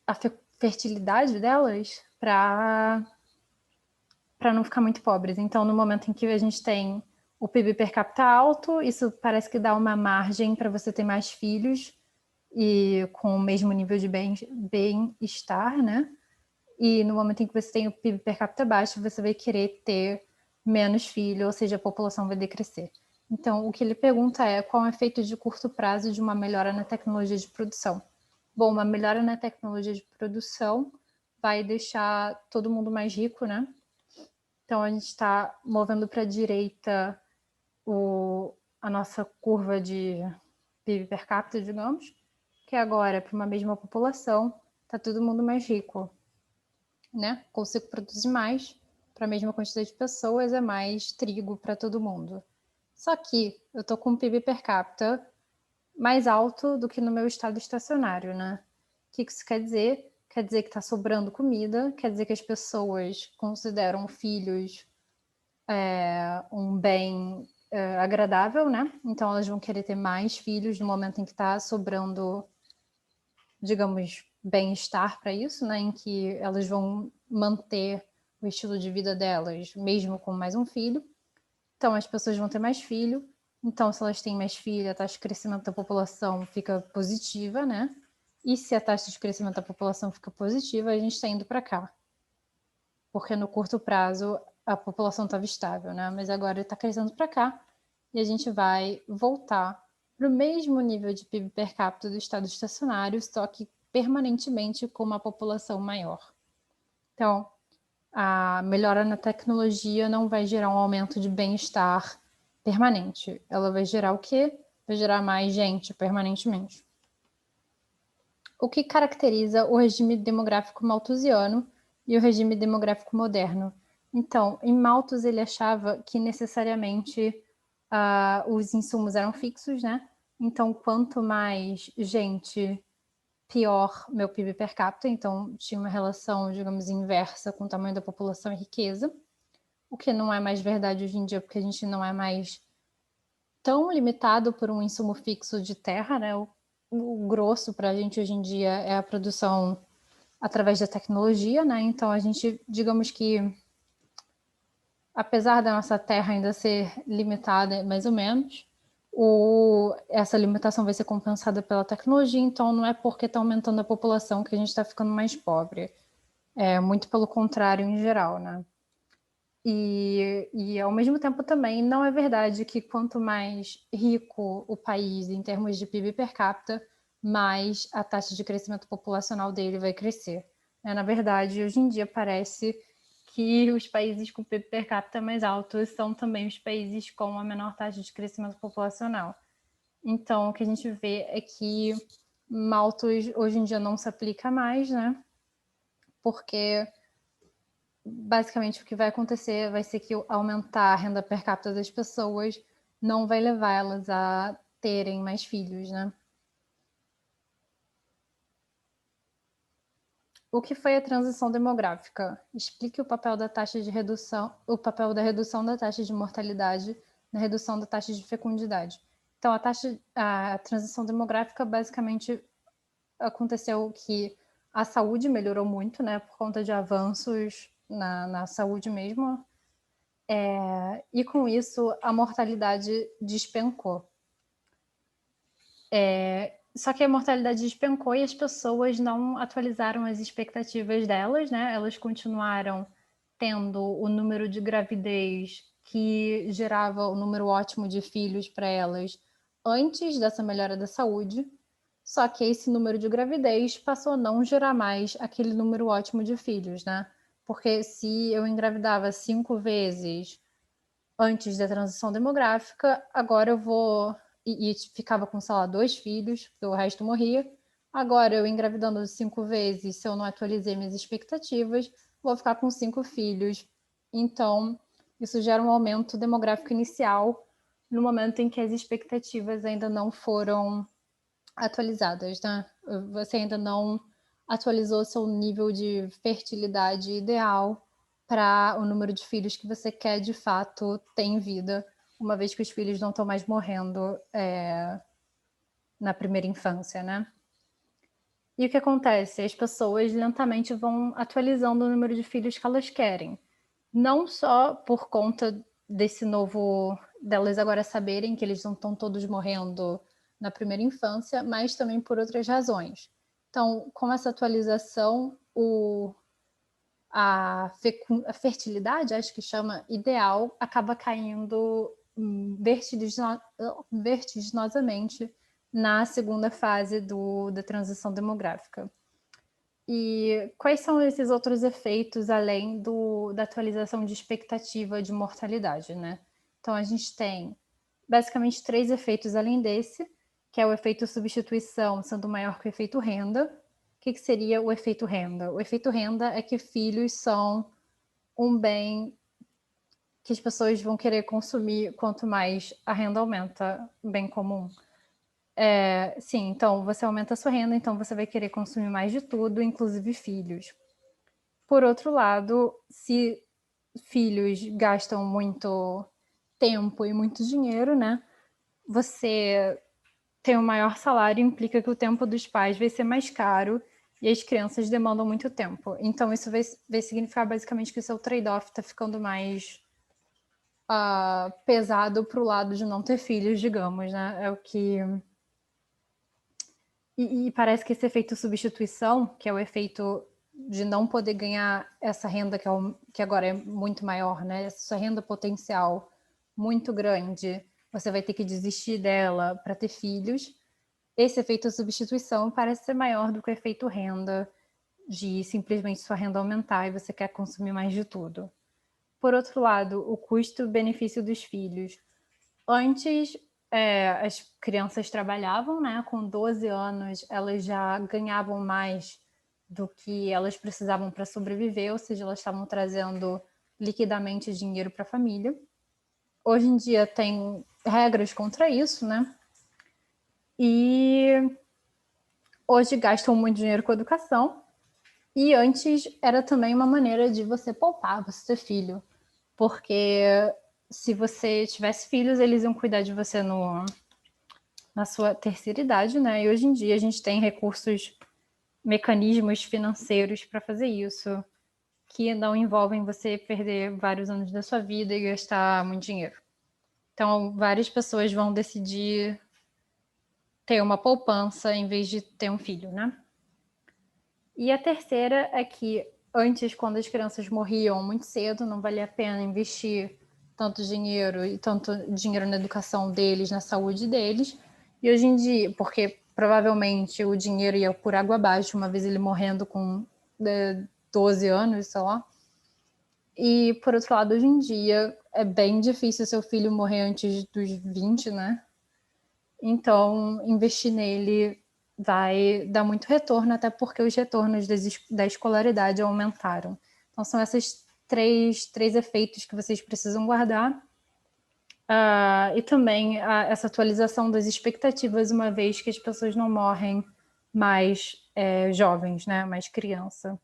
a fertilidade delas para não ficar muito pobres. Então, no momento em que a gente tem o PIB per capita alto, isso parece que dá uma margem para você ter mais filhos e com o mesmo nível de bem-estar, né? E no momento em que você tem o PIB per capita baixo, você vai querer ter menos filhos, ou seja, a população vai decrescer. Então, o que ele pergunta é qual é o efeito de curto prazo de uma melhora na tecnologia de produção. Bom, uma melhora na tecnologia de produção vai deixar todo mundo mais rico, né? Então, a gente está movendo para a direita a nossa curva de PIB per capita, digamos, que agora, para uma mesma população, está todo mundo mais rico, né? Consigo produzir mais para a mesma quantidade de pessoas, é mais trigo para todo mundo. Só que eu estou com um PIB per capita mais alto do que no meu estado estacionário, né? O que isso quer dizer? Quer dizer que está sobrando comida, quer dizer que as pessoas consideram filhos um bem agradável, né? Então elas vão querer ter mais filhos no momento em que está sobrando, digamos, bem-estar para isso, né? Em que elas vão manter o estilo de vida delas, mesmo com mais um filho. Então as pessoas vão ter mais filho. Então, se elas têm mais filho, a taxa de crescimento da população fica positiva, né? E se a taxa de crescimento da população fica positiva, a gente está indo para cá. Porque no curto prazo a população estava estável, né? Mas agora está crescendo para cá e a gente vai voltar para o mesmo nível de PIB per capita do estado estacionário, só que permanentemente com uma população maior. Então, a melhora na tecnologia não vai gerar um aumento de bem-estar permanente. Ela vai gerar o quê? Vai gerar mais gente permanentemente. O que caracteriza o regime demográfico malthusiano e o regime demográfico moderno? Então, em Malthus ele achava que necessariamente os insumos eram fixos, né? Então, quanto mais gente, pior meu PIB per capita. Então, tinha uma relação, digamos, inversa com o tamanho da população e riqueza, o que não é mais verdade hoje em dia, porque a gente não é mais tão limitado por um insumo fixo de terra, né? O grosso para a gente hoje em dia é a produção através da tecnologia, né? Então a gente, digamos que, apesar da nossa terra ainda ser limitada, mais ou menos, essa limitação vai ser compensada pela tecnologia, então não é porque está aumentando a população que a gente está ficando mais pobre. É muito pelo contrário em geral, né? E ao mesmo tempo também não é verdade que quanto mais rico o país em termos de PIB per capita, mais a taxa de crescimento populacional dele vai crescer. Na verdade, hoje em dia parece que os países com PIB per capita mais alto são também os países com a menor taxa de crescimento populacional. Então, o que a gente vê é que Malthus hoje em dia não se aplica mais, né? Porque basicamente o que vai acontecer vai ser que aumentar a renda per capita das pessoas não vai levar elas a terem mais filhos, né? O que foi a transição demográfica? Explique o papel da taxa de redução, o papel da redução da taxa de mortalidade na redução da taxa de fecundidade. Então, a transição demográfica basicamente aconteceu que a saúde melhorou muito, né, por conta de avanços na saúde mesmo, e com isso a mortalidade despencou. Só que a mortalidade despencou e as pessoas não atualizaram as expectativas delas, né? Elas continuaram tendo o número de gravidez que gerava o número ótimo de filhos para elas antes dessa melhora da saúde. Só que esse número de gravidez passou a não gerar mais aquele número ótimo de filhos, né? Porque se eu engravidava 5 vezes antes da transição demográfica, agora eu vou. E ficava com, sei lá, 2 filhos, porque o resto morria. Agora, eu engravidando 5 vezes, se eu não atualizei minhas expectativas, vou ficar com 5 filhos. Então, isso gera um aumento demográfico inicial no momento em que as expectativas ainda não foram atualizadas, né? Você ainda não atualizou seu nível de fertilidade ideal para o número de filhos que você quer de fato ter em vida, uma vez que os filhos não estão mais morrendo na primeira infância, né? E o que acontece? As pessoas lentamente vão atualizando o número de filhos que elas querem. Não só por conta desse novo, delas agora saberem que eles não estão todos morrendo na primeira infância, mas também por outras razões. Então, com essa atualização, a fertilidade, acho que chama ideal, acaba caindo vertiginosamente na segunda fase da transição demográfica. E quais são esses outros efeitos além da atualização de expectativa de mortalidade, né? Então, a gente tem basicamente 3 efeitos além desse, que é o efeito substituição sendo maior que o efeito renda. O que seria o efeito renda? O efeito renda é que filhos são um bem que as pessoas vão querer consumir quanto mais a renda aumenta, bem comum. Sim, então você aumenta a sua renda, então você vai querer consumir mais de tudo, inclusive filhos. Por outro lado, se filhos gastam muito tempo e muito dinheiro, né? Você ter um maior salário implica que o tempo dos pais vai ser mais caro e as crianças demandam muito tempo. Então, isso vai significar basicamente que o seu trade-off está ficando mais pesado para o lado de não ter filhos, digamos, né? É o que. E parece que esse efeito substituição, que é o efeito de não poder ganhar essa renda que agora é muito maior, né? Essa renda potencial muito grande, você vai ter que desistir dela para ter filhos. Esse efeito substituição parece ser maior do que o efeito renda, de simplesmente sua renda aumentar e você quer consumir mais de tudo. Por outro lado, o custo-benefício dos filhos. Antes, as crianças trabalhavam, né? Com 12 anos, elas já ganhavam mais do que elas precisavam para sobreviver, ou seja, elas estavam trazendo liquidamente dinheiro para a família. Hoje em dia tem regras contra isso, né? E hoje gastam muito dinheiro com educação. E antes era também uma maneira de você poupar, você ter filho. Porque se você tivesse filhos, eles iam cuidar de você na sua terceira idade, né? E hoje em dia a gente tem recursos, mecanismos financeiros para fazer isso, que não envolvem você perder vários anos da sua vida e gastar muito dinheiro. Então, várias pessoas vão decidir ter uma poupança em vez de ter um filho, né? E a terceira é que antes, quando as crianças morriam muito cedo, não valia a pena investir tanto dinheiro e tanto dinheiro na educação deles, na saúde deles. E hoje em dia, porque provavelmente o dinheiro ia por água abaixo, uma vez ele morrendo com 12 anos, sei lá. E, por outro lado, hoje em dia é bem difícil seu filho morrer antes dos 20, né? Então, investir nele vai dar muito retorno, até porque os retornos da escolaridade aumentaram. Então, são esses três efeitos que vocês precisam guardar. E também essa atualização das expectativas, uma vez que as pessoas não morrem mais jovens, né? Mais criança.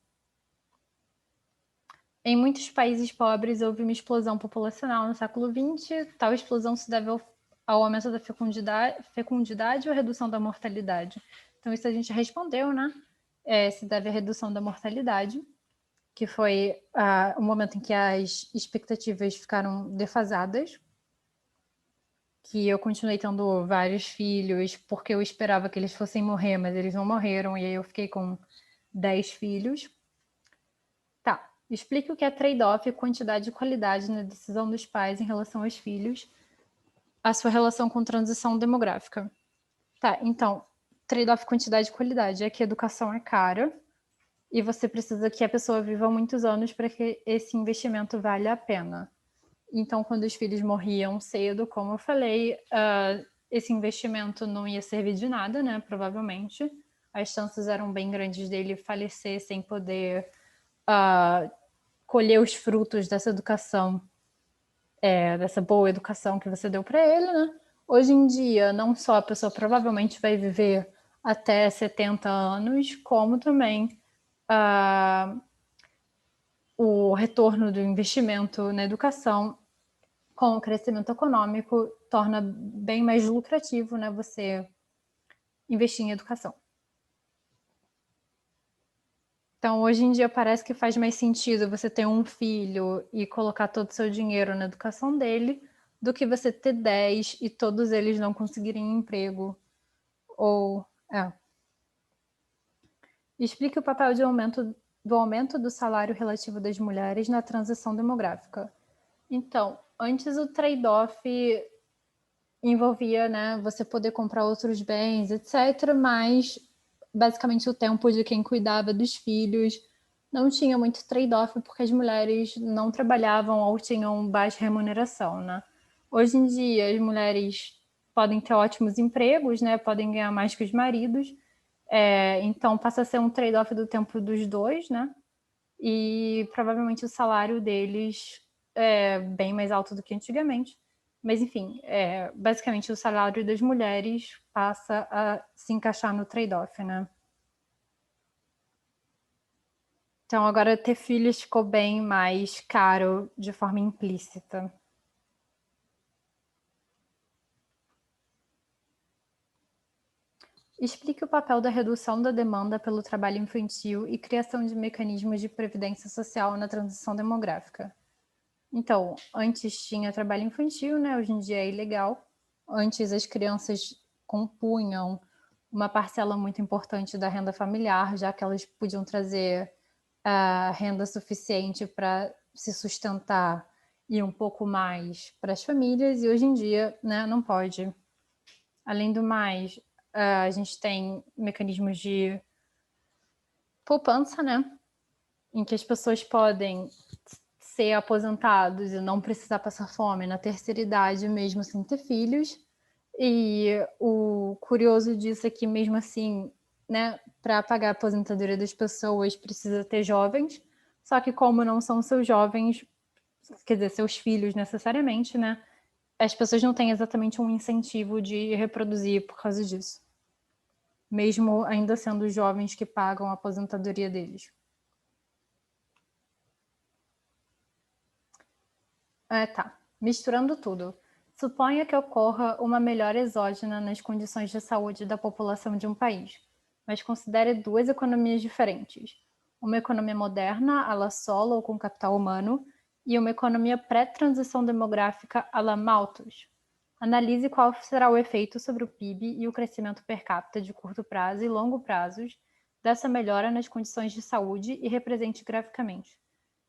Em muitos países pobres houve uma explosão populacional no século XX. Tal explosão se deve ao aumento da fecundidade ou a redução da mortalidade? Então, isso a gente respondeu, né? Se deve à redução da mortalidade, que foi o momento em que as expectativas ficaram defasadas, que eu continuei tendo vários filhos, porque eu esperava que eles fossem morrer, mas eles não morreram, e aí eu fiquei com 10 filhos. Tá, explique o que é trade-off, quantidade e qualidade na decisão dos pais em relação aos filhos, a sua relação com transição demográfica. Tá, então, trade-off, quantidade e qualidade é que a educação é cara e você precisa que a pessoa viva muitos anos para que esse investimento valha a pena. Então, quando os filhos morriam cedo, como eu falei, esse investimento não ia servir de nada, né? Provavelmente. As chances eram bem grandes dele falecer sem poder colher os frutos dessa educação, dessa boa educação que você deu para ele, né? Hoje em dia, não só a pessoa provavelmente vai viver até 70 anos, como também o retorno do investimento na educação com o crescimento econômico torna bem mais lucrativo, né, você investir em educação. Então, hoje em dia parece que faz mais sentido você ter um filho e colocar todo o seu dinheiro na educação dele do que você ter 10 e todos eles não conseguirem emprego. Ou, Explique o papel do aumento do salário relativo das mulheres na transição demográfica. Então, antes o trade-off envolvia, né, você poder comprar outros bens, etc., mas basicamente o tempo de quem cuidava dos filhos não tinha muito trade-off porque as mulheres não trabalhavam ou tinham baixa remuneração, né? Hoje em dia as mulheres podem ter ótimos empregos, né? Podem ganhar mais que os maridos, então passa a ser um trade-off do tempo dos dois, né? E provavelmente o salário deles é bem mais alto do que antigamente. Mas, enfim, basicamente o salário das mulheres passa a se encaixar no trade-off, né? Então, agora ter filhos ficou bem mais caro de forma implícita. Explique o papel da redução da demanda pelo trabalho infantil e criação de mecanismos de previdência social na transição demográfica. Então, antes tinha trabalho infantil, né? Hoje em dia é ilegal. Antes as crianças compunham uma parcela muito importante da renda familiar, já que elas podiam trazer renda suficiente para se sustentar e um pouco mais para as famílias, e hoje em dia, né, não pode. Além do mais, a gente tem mecanismos de poupança, né, em que as pessoas podem ser aposentados e não precisar passar fome na terceira idade, mesmo sem ter filhos. E o curioso disso é que, mesmo assim, né, para pagar a aposentadoria das pessoas, precisa ter jovens. Só que, como não são seus jovens, quer dizer, seus filhos necessariamente, né, as pessoas não têm exatamente um incentivo de reproduzir por causa disso. Mesmo ainda sendo os jovens que pagam a aposentadoria deles. Tá. Misturando tudo. Suponha que ocorra uma melhora exógena nas condições de saúde da população de um país, mas considere duas economias diferentes. Uma economia moderna, à la solo ou com capital humano, e uma economia pré-transição demográfica à la Malthus. Analise qual será o efeito sobre o PIB e o crescimento per capita de curto prazo e longo prazos dessa melhora nas condições de saúde e represente graficamente.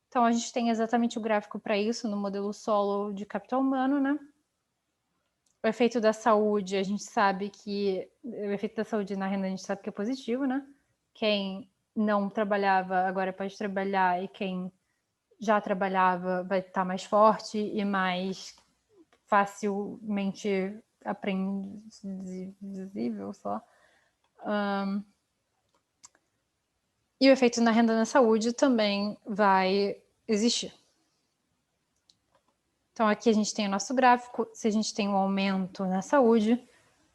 Então, a gente tem exatamente o gráfico para isso no modelo solo de capital humano, né? O efeito da saúde, a gente sabe que... O efeito da saúde na renda, a gente sabe que é positivo, né? Quem não trabalhava agora pode trabalhar e quem já trabalhava vai estar mais forte e mais facilmente aprendizível só. E o efeito na renda na saúde também vai existir. Então, aqui a gente tem o nosso gráfico. Se a gente tem um aumento na saúde,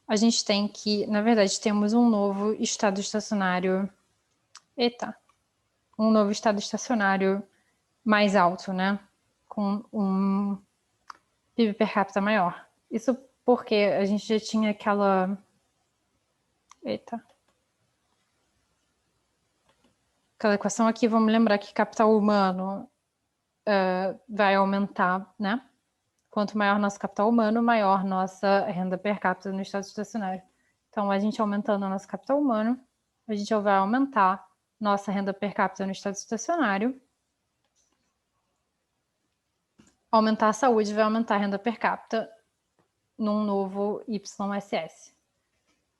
a gente tem que, na verdade, temos um novo estado estacionário. Um novo estado estacionário mais alto, né? Com um PIB per capita maior. Isso porque a gente já tinha aquela... Eita. Aquela equação aqui, vamos lembrar que capital humano vai aumentar, né? Quanto maior nosso capital humano, maior nossa renda per capita no estado estacionário. Então, a gente aumentando o nosso capital humano, a gente vai aumentar nossa renda per capita no estado estacionário. Aumentar a saúde vai aumentar a renda per capita num novo YSS.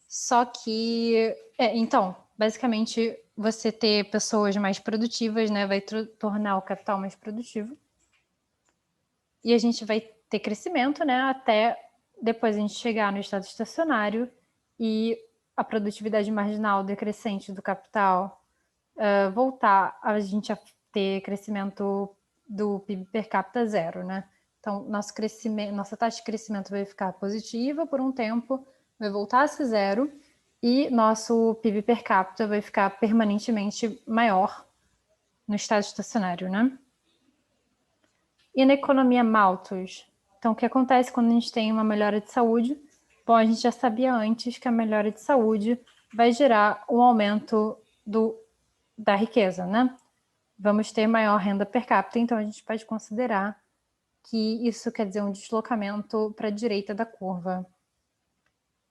Só que, então, basicamente, você ter pessoas mais produtivas, né, vai tornar o capital mais produtivo. E a gente vai ter crescimento, né, até depois a gente chegar no estado estacionário e a produtividade marginal decrescente do capital voltar a gente a ter crescimento do PIB per capita zero, né? Então, nossa taxa de crescimento vai ficar positiva por um tempo, vai voltar a ser zero e nosso PIB per capita vai ficar permanentemente maior no estado estacionário, né? E na economia Malthus? Então, o que acontece quando a gente tem uma melhora de saúde? Bom, a gente já sabia antes que a melhora de saúde vai gerar um aumento da riqueza, né? Vamos ter maior renda per capita, então a gente pode considerar que isso quer dizer um deslocamento para a direita da curva.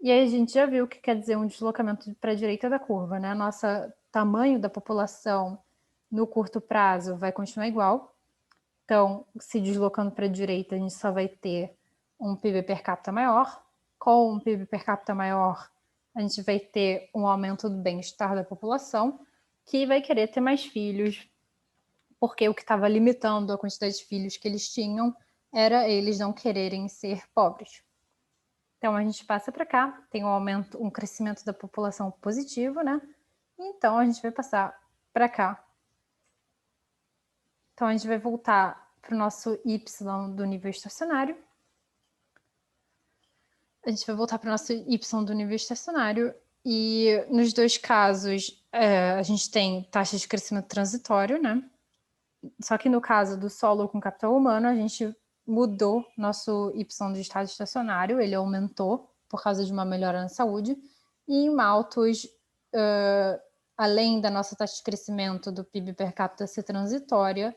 E aí a gente já viu o que quer dizer um deslocamento para a direita da curva, né? Nosso tamanho da população no curto prazo vai continuar igual. Então, se deslocando para a direita, a gente só vai ter um PIB per capita maior. Com um PIB per capita maior, a gente vai ter um aumento do bem-estar da população, que vai querer ter mais filhos, porque o que estava limitando a quantidade de filhos que eles tinham era eles não quererem ser pobres. Então a gente passa para cá, tem um crescimento da população positivo, né? Então a gente vai passar para cá. Então a gente vai voltar para o nosso Y do nível estacionário. A gente vai voltar para o nosso Y do nível estacionário e nos dois casos a gente tem taxa de crescimento transitório, né? Só que no caso do solo com capital humano, a gente mudou nosso Y de estado estacionário, ele aumentou por causa de uma melhora na saúde. E em Malthus, além da nossa taxa de crescimento do PIB per capita ser transitória,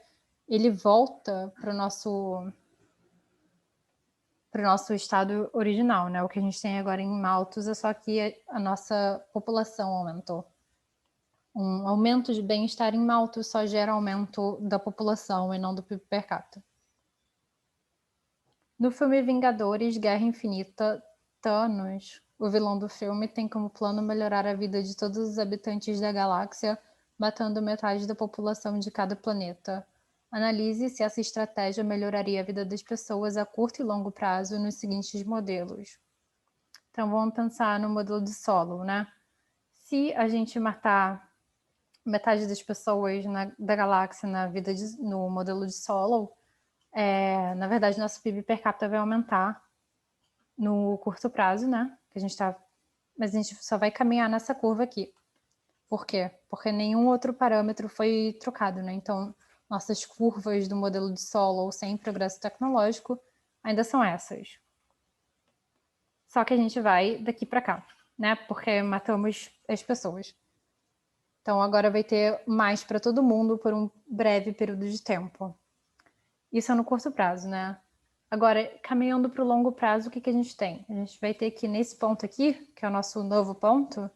ele volta para o nosso estado original, né? O que a gente tem agora em Malthus é só que a nossa população aumentou. Um aumento de bem-estar em Malthus só gera aumento da população e não do PIB per capita. No filme Vingadores, Guerra Infinita, Thanos, o vilão do filme, tem como plano melhorar a vida de todos os habitantes da galáxia, matando metade da população de cada planeta. Analise se essa estratégia melhoraria a vida das pessoas a curto e longo prazo nos seguintes modelos. Então, vamos pensar no modelo de solo, né? Se a gente matar metade das pessoas da galáxia no modelo de solo, na verdade, nosso PIB per capita vai aumentar no curto prazo, né? Mas a gente só vai caminhar nessa curva aqui. Por quê? Porque nenhum outro parâmetro foi trocado, né? Então, nossas curvas do modelo de solo sem progresso tecnológico ainda são essas. Só que a gente vai daqui para cá, né? Porque matamos as pessoas. Então, agora vai ter mais para todo mundo por um breve período de tempo. Isso é no curto prazo, né? Agora, caminhando para o longo prazo, o que a gente tem? A gente vai ter que, nesse ponto aqui, que é o nosso novo ponto,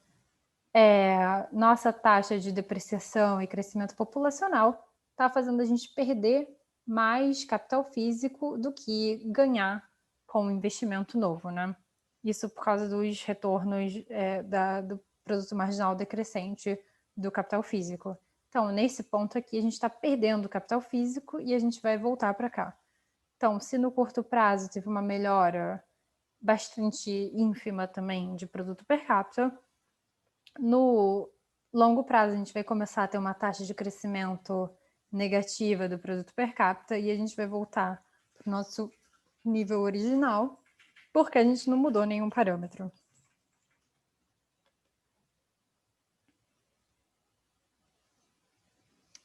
nossa taxa de depreciação e crescimento populacional está fazendo a gente perder mais capital físico do que ganhar com um investimento novo, né? Isso por causa dos retornos do produto marginal decrescente do capital físico. Então, nesse ponto aqui, a gente está perdendo capital físico e a gente vai voltar para cá. Então, se no curto prazo teve uma melhora bastante ínfima também de produto per capita, no longo prazo a gente vai começar a ter uma taxa de crescimento negativa do produto per capita e a gente vai voltar para o nosso nível original, porque a gente não mudou nenhum parâmetro.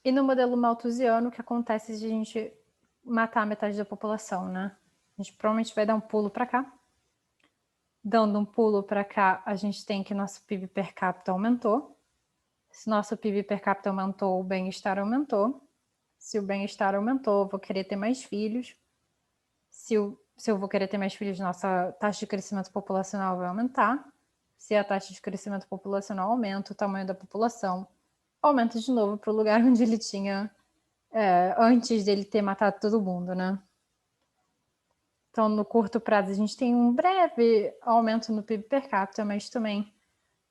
E no modelo malthusiano, o que acontece se a gente matar metade da população, né? A gente provavelmente vai dar um pulo para cá. Dando um pulo para cá, a gente tem que nosso PIB per capita aumentou. Se nosso PIB per capita aumentou, o bem-estar aumentou. Se o bem-estar aumentou, eu vou querer ter mais filhos. Se eu vou querer ter mais filhos, nossa taxa de crescimento populacional vai aumentar. Se a taxa de crescimento populacional aumenta, o tamanho da população aumenta de novo para o lugar onde ele tinha antes dele ter matado todo mundo, né? Então, no curto prazo, a gente tem um breve aumento no PIB per capita, mas também,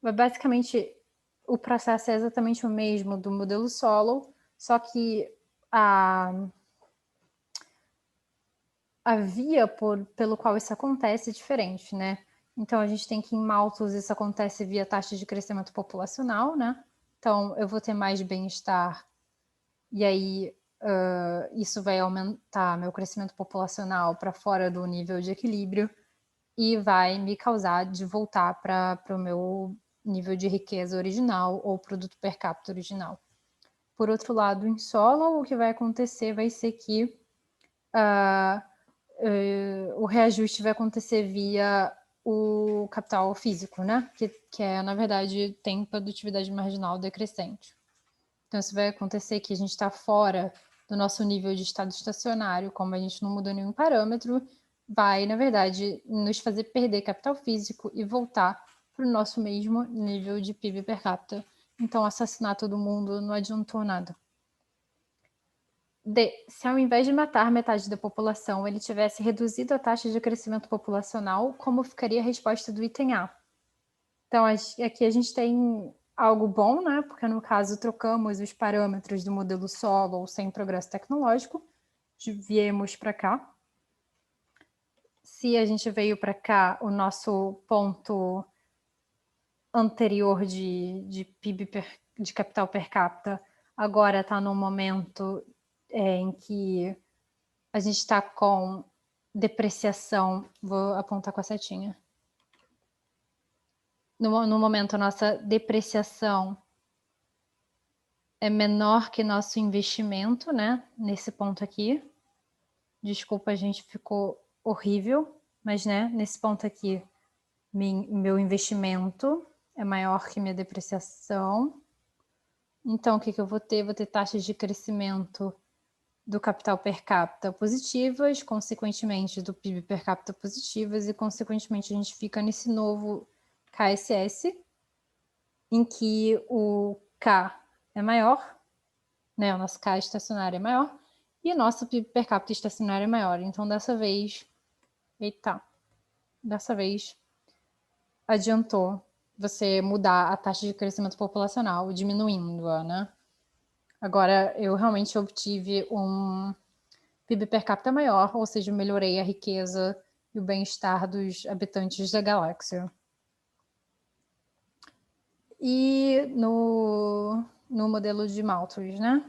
basicamente, o processo é exatamente o mesmo do modelo Solow, só que a via pelo qual isso acontece é diferente, né? Então, a gente tem que em Malthus isso acontece via taxa de crescimento populacional, né? Então, eu vou ter mais bem-estar e aí isso vai aumentar meu crescimento populacional para fora do nível de equilíbrio e vai me causar de voltar para o meu nível de riqueza original ou produto per capita original. Por outro lado, em Solow, o que vai acontecer vai ser que o reajuste vai acontecer via o capital físico, né? Que é, na verdade, tem produtividade marginal decrescente. Então, isso vai acontecer que a gente está fora do nosso nível de estado estacionário, como a gente não mudou nenhum parâmetro, vai, na verdade, nos fazer perder capital físico e voltar para o nosso mesmo nível de PIB per capita. Então, assassinar todo mundo não adiantou nada. Se ao invés de matar metade da população, ele tivesse reduzido a taxa de crescimento populacional, como ficaria a resposta do item A? Então, aqui a gente tem algo bom, né? Porque no caso trocamos os parâmetros do modelo Solow sem progresso tecnológico, viemos para cá. Se a gente veio para cá, o nosso ponto anterior de PIB de capital per capita agora está num momento em que a gente está com depreciação. Vou apontar com a setinha. No momento, a nossa depreciação é menor que nosso investimento, né? Nesse ponto aqui. Desculpa, a gente ficou horrível, mas, né? Nesse ponto aqui, meu investimento é maior que minha depreciação. Então, o que eu vou ter? Vou ter taxas de crescimento do capital per capita positivas, consequentemente do PIB per capita positivas, e consequentemente a gente fica nesse novo KSS, em que o K é maior, né? O nosso K estacionário é maior, e o nosso PIB per capita estacionário é maior. Então, dessa vez adiantou você mudar a taxa de crescimento populacional, diminuindo-a, né? Agora, eu realmente obtive um PIB per capita maior, ou seja, melhorei a riqueza e o bem-estar dos habitantes da galáxia. E no modelo de Malthus, né?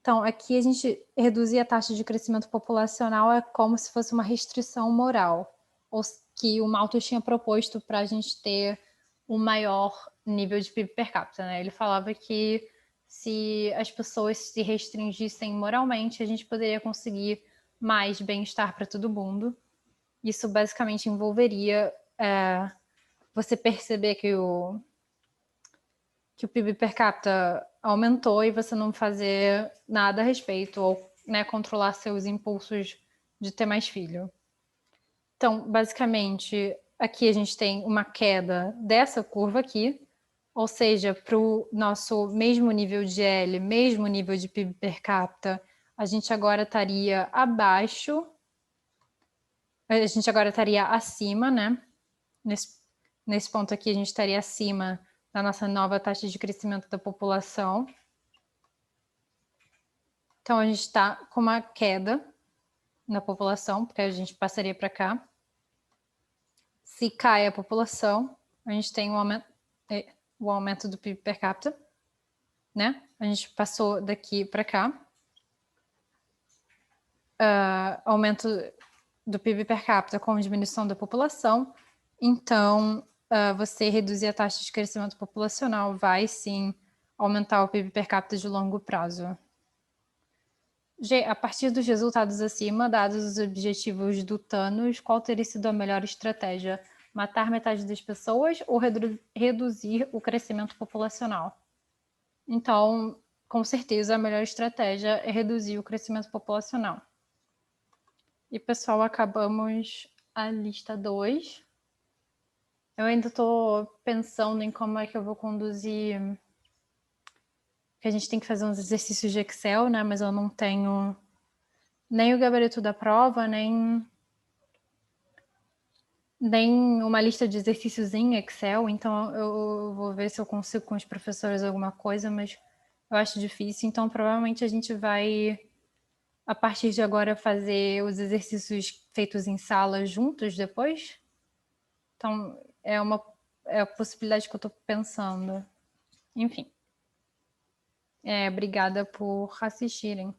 Então, aqui a gente reduzir a taxa de crescimento populacional é como se fosse uma restrição moral, ou que o Malthus tinha proposto para a gente ter um maior nível de PIB per capita, né? Ele falava que se as pessoas se restringissem moralmente, a gente poderia conseguir mais bem-estar para todo mundo. Isso basicamente envolveria você perceber que o PIB per capita aumentou e você não fazer nada a respeito, ou, né, controlar seus impulsos de ter mais filho. Então, basicamente, aqui a gente tem uma queda dessa curva aqui, ou seja, para o nosso mesmo nível de L, mesmo nível de PIB per capita, a gente agora estaria abaixo, a gente agora estaria acima, né? Nesse ponto aqui, a gente estaria acima da nossa nova taxa de crescimento da população. Então, a gente está com uma queda na população, porque a gente passaria para cá. Se cai a população, a gente tem o aumento do PIB per capita, né? A gente passou daqui para cá. Aumento do PIB per capita com diminuição da população. Então, você reduzir a taxa de crescimento populacional vai, sim, aumentar o PIB per capita de longo prazo. A partir dos resultados acima, dados os objetivos do Thanos, qual teria sido a melhor estratégia? Matar metade das pessoas ou reduzir o crescimento populacional? Então, com certeza, a melhor estratégia é reduzir o crescimento populacional. E, pessoal, acabamos a lista 2. Eu ainda estou pensando em como é que eu vou conduzir, que a gente tem que fazer uns exercícios de Excel, né? Mas eu não tenho nem o gabarito da prova, nem uma lista de exercícios em Excel, então eu vou ver se eu consigo com os professores alguma coisa, mas eu acho difícil, então provavelmente a gente vai, a partir de agora, fazer os exercícios feitos em sala juntos depois. Então é a possibilidade que eu estou pensando. Enfim. Obrigada por assistirem.